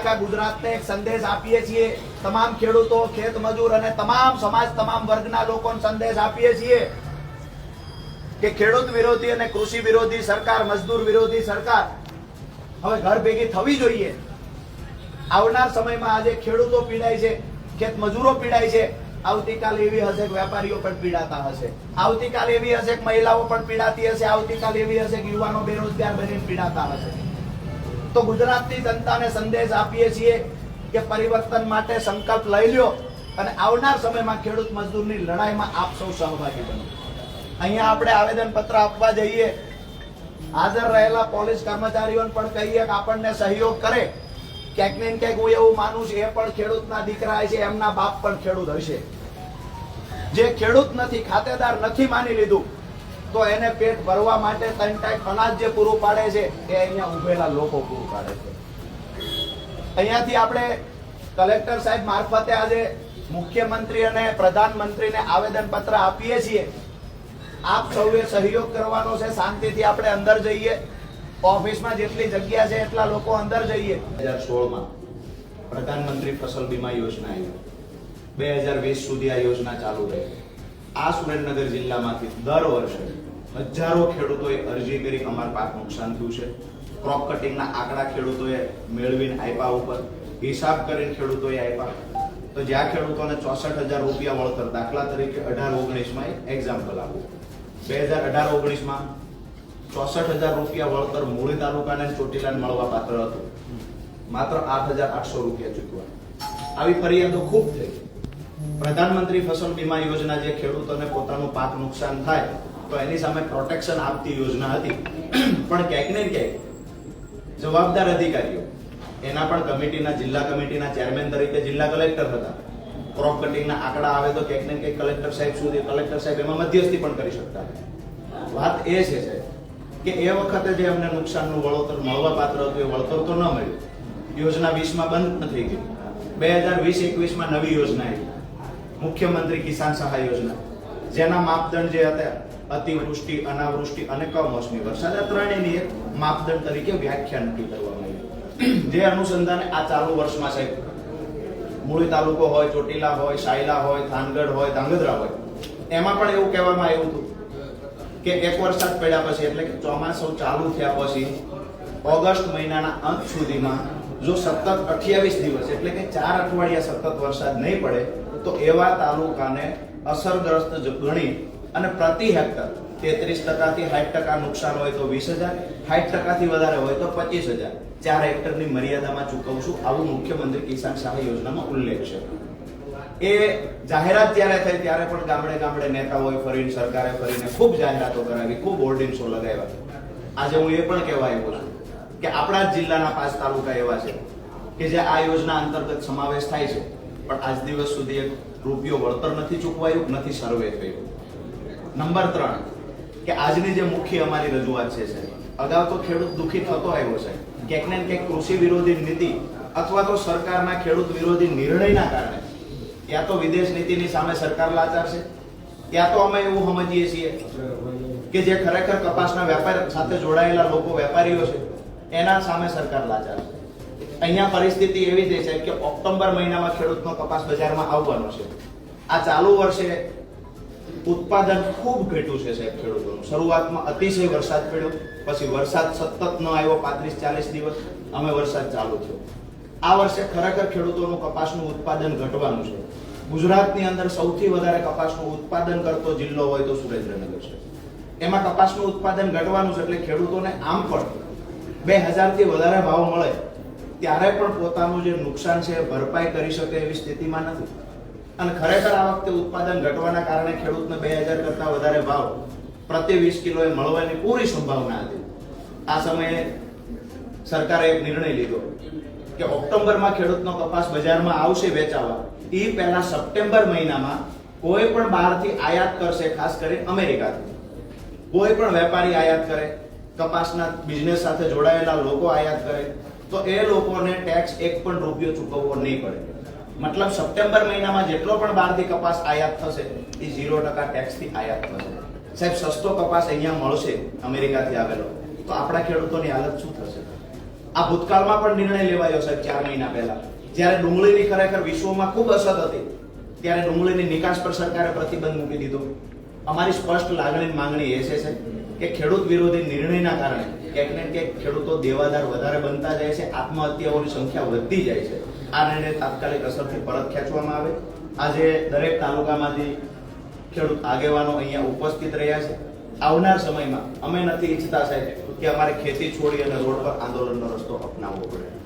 આખા ગુજરાતને એક સંદેશ આપીએ છીએ, તમામ ખેડૂતો, ખેત મજૂર અને તમામ સમાજ, તમામ વર્ગના લોકોને સંદેશ આપીએ છીએ કે ખેડૂત વિરોધી અને કૃષિ વિરોધી સરકાર, મજદૂર વિરોધી સરકાર હવે ઘર ભેગી થવી જોઈએ. આવનાર સમયમાં આજે ખેડૂતો પીડાય છે, ખેત મજૂરો પીડાય છે, આવતીકાલ એવી હશે કે વેપારીઓ પણ પીડાતા હશે, આવતીકાલ એવી હશે કે મહિલાઓ પણ પીડાતી હશે, આવતીકાલ એવી હશે કે યુવાનો બેરોજગાર બનીને પીડાતા હશે. તો ગુજરાતની જનતાને સંદેશ આપીએ છીએ કે પરિવર્તન માટે સંકલ્પ લઈ લ્યો અને આવનાર સમયમાં ખેડૂત મજદૂરની લડાઈમાં આપ સૌ સહભાગી બનો. અહીંયા આપણે આવેદન પત્ર આપવા જઈએ, હાજર રહેલા પોલીસ કર્મચારીઓને પણ કહીએ કે આપણને સહયોગ કરે. ક્યાંક ને ક્યાંક હું એવું માનું છું એ પણ ખેડૂતના દીકરા છે, એમના બાપ પણ ખેડૂત હશે. જે ખેડૂત નથી, ખાતેદાર નથી માની લીધું, તો એને પેટ ભરવા માટે 3 ટાઈમ અનાજ જે પૂરું પાડે છે એ અહીંયા ઉભેલા લોકો પૂરું પાડે છે. અહીંયાથી આપણે કલેક્ટર સાહેબ મારફતે આજે મુખ્યમંત્રી અને પ્રધાનમંત્રીને આવેદન પત્ર આપીએ છીએ. આપ સૌએ સહયોગ કરવાનો છે. શાંતિથી આપણે અંદર જઈએ, ઓફિસમાં જેટલી જગ્યા છે એટલા લોકો અંદર જઈએ. 2016માં પ્રધાનમંત્રી ફસલ બીમા યોજના આવી, 2020 સુધી આ યોજના ચાલુ રહી. આ સુરેન્દ્રનગર જિલ્લામાંથી દર વર્ષે હજારો ખેડૂતોએ અરજી કરી, અમાર પાક નુકસાન થયું છે. ક્રોપ કટિંગના આંકડા ખેડૂતોએ મેળવીને આપ્યા, ઉપર હિસાબ કરીને ખેડૂતોએ આપ્યા. તો જ્યાં ખેડૂતોને 64,000 રૂપિયા વળતર, દાખલા તરીકે 18-19માં એક્ઝામ્પલ આપું, 2018-19માં 64,000 રૂપિયા વળતર મૂળી તાલુકાને ચોટીલાને મળવા પાત્ર હતું, માત્ર 8,800 રૂપિયા ચૂકવા. આવી ફરિયાદો ખૂબ થઈ. પ્રધાનમંત્રી ફસલ બીમા યોજના જે ખેડૂતોને પોતાનું પાક નુકસાન થાય તો એની સામે પ્રોટેક્શન આપતી યોજના હતી. પણ ક્યાંક ને ક્યાંક જવાબદાર અધિકારીઓ, એના પણ કમિટીના, જિલ્લા કમિટીના ચેરમેન તરીકે જિલ્લા કલેક્ટર હતા. ક્રોપ કટિંગના આંકડા આવે તો ક્યાંક ને ક્યાંક કલેક્ટર સાહેબ સુધી, કલેક્ટર સાહેબ એમાં મધ્યસ્થી પણ કરી શકતા. વાત એ છે કે એ વખતે જે અમને નુકસાનનું વળતર મળવા પાત્ર હતું એ વળતર તો ન મળ્યું. યોજના 20માં બંધ થઈ ગઈ. 2020-21માં નવી યોજના આવી, મુખ્યમંત્રી કિસાન સહાય યોજના, જેના માપદંડ જે હતા અતિવૃષ્ટિ, અનાવૃષ્ટિ અને કમોસમી વરસાદ, આ ત્રણેયની એક માપદંડ તરીકે વ્યાખ્યા નક્કી કરવામાં આવી. જે અનુસંધાને આ ચાલુ વર્ષમાં સાહેબ મૂળી તાલુકો હોય, ચોટીલા હોય, સાયલા હોય, થાનગઢ હોય, ધાંગધ્રા હોય, એમાં પણ એવું કહેવામાં આવ્યું હતું કે એક વરસાદ પડ્યા પછી, એટલે કે ચોમાસું ચાલુ થયા પછી ઓગસ્ટ મહિનાના અંત સુધીમાં જો સતત 28 દિવસ એટલે કે 4 અઠવાડિયા સતત વરસાદ નહીં પડે તો એવા તાલુકાને અસરગ્રસ્ત ગણી અને પ્રતિ હેક્ટર 33% થી 60% નુકસાન હોય તો 20,000, 60% થી વધારે હોય તો 25,000 4 હેક્ટરની મર્યાદામાં ચૂકવશું, આવું મુખ્યમંત્રી કિસાન સહાય યોજનામાં ઉલ્લેખ છે. એ જાહેરાત જ્યારે થઈ ત્યારે પણ ગામડે ગામડે નેતાઓએ ફરીને, સરકારે ફરીને ખૂબ જાહેરાતો કરાવી, ખૂબ હોર્ડિંગ્સો લગાવ્યા. આજે હું એ પણ કહેવા આવ્યો છું કે આપણા જ જિલ્લાના 5 તાલુકા એવા છે કે જે આ યોજના અંતર્ગત સમાવેશ થાય છે, પણ આજ દિવસ સુધી એક રૂપિયો વળતર નથી ચૂકવાયું, નથી સર્વે થયું. નંબર 3 કે આજની જે મુખ્ય અમારી રજૂઆત છે, અગાઉ તો ખેડૂત દુઃખી થતો આવ્યો છે, ક્યાંક ને ક્યાંક કૃષિ વિરોધી નીતિ અથવા તો સરકારના ખેડૂત વિરોધી નિર્ણયના કારણે ત્યાં તો વિદેશ નીતિની સામે સરકાર લાચાર છે, ત્યાં તો અમે એવું સમજીએ છીએ કે જે ખરેખર કપાસના વેપાર સાથે જોડાયેલા લોકો, વેપારીઓ છે, એના સામે સરકાર લાચાર છે. અહીંયા પરિસ્થિતિ એવી થઈ છે કે ઓક્ટોબર મહિનામાં ખેડૂતનો કપાસ બજારમાં આવવાનો છે. આ ચાલુ વર્ષે ઉત્પાદન ખૂબ ઘટ્યું છે સાહેબ ખેડૂતોનું. શરૂઆતમાં અતિશય વરસાદ પડ્યો, પછી વરસાદ સતત ન આવ્યો, 35-40 દિવસ અમે વરસાદ ચાલુ થયો. આ વર્ષે ખરેખર ખેડૂતોનું કપાસનું ઉત્પાદન ઘટવાનું છે. ગુજરાતની અંદર સૌથી વધારે કપાસનું ઉત્પાદન કરતો જિલ્લો હોય તો સુરેન્દ્રનગર છે. એમાં કપાસનું ઉત્પાદન ઘટવાનું છે, એટલે ખેડૂતોને આમ પણ 2000 થી વધારે ભાવ મળે ત્યારે પણ પોતાનું જે નુકસાન છે ભરપાઈ કરી શકે એવી સ્થિતિમાં નથી. અને ખરેખર આ વખતે ઉત્પાદન ઘટવાના કારણે ખેડૂતને 2000 કરતા વધારે ભાવ પ્રતિ 20 કિલોએ મળવાની પૂરી સંભાવના હતી. આ સમયે સરકારે એક નિર્ણય લીધો કે ઓક્ટોબરમાં ખેડૂતનો કપાસ બજારમાં આવશે વેચાવા, એ પહેલા સપ્ટેમ્બર મહિનામાં કોઈ પણ બહારથી આયાત કરશે, ખાસ કરીને અમેરિકાથી કોઈ પણ વેપારી આયાત કરે, કપાસના બિઝનેસ સાથે જોડાયેલા લોકો આયાત કરે, તો એ લોકોને ટેક્સ 1 પણ રૂપિયો ચૂકવવો નહીં પડે. મતલબ સપ્ટેમ્બર મહિનામાં જેટલો પણ બહારથી કપાસ આયાત થશે એ 0% ટેક્સથી આયાત થશે. સાહેબ સસ્તો કપાસ અહીંયા મળશે અમેરિકાથી આવેલો, તો આપણા ખેડૂતોની હાલત શું થશે? આ ભૂતકાળમાં પણ નિર્ણય લેવાયો સાહેબ 4 મહિના પહેલા, જ્યારે ડુંગળીની ખરેખર વિશ્વમાં ખૂબ અછત હતી, ત્યારે ડુંગળીની નિકાસ પર સરકારે પ્રતિબંધ મૂકી દીધો. અમારી સ્પષ્ટ લાગણી માંગણી એ છે કે ખેડૂત વિરોધી નિર્ણયના કારણે ક્યાંક ને ક્યાંક ખેડૂતો દેવાદાર વધારે બનતા જાય છે, આત્મહત્યાઓની સંખ્યા વધતી જાય છે. આ નિર્ણય તાત્કાલિક અસરથી પરત ખેંચવામાં આવે. આજે દરેક તાલુકામાંથી ખેડૂત આગેવાનો અહીંયા ઉપસ્થિત રહ્યા છે. આવનાર સમયમાં અમે નથી ઈચ્છતા સાહેબ કે અમારે ખેતી છોડી અને રોડ પર આંદોલનનો રસ્તો અપનાવવો પડે.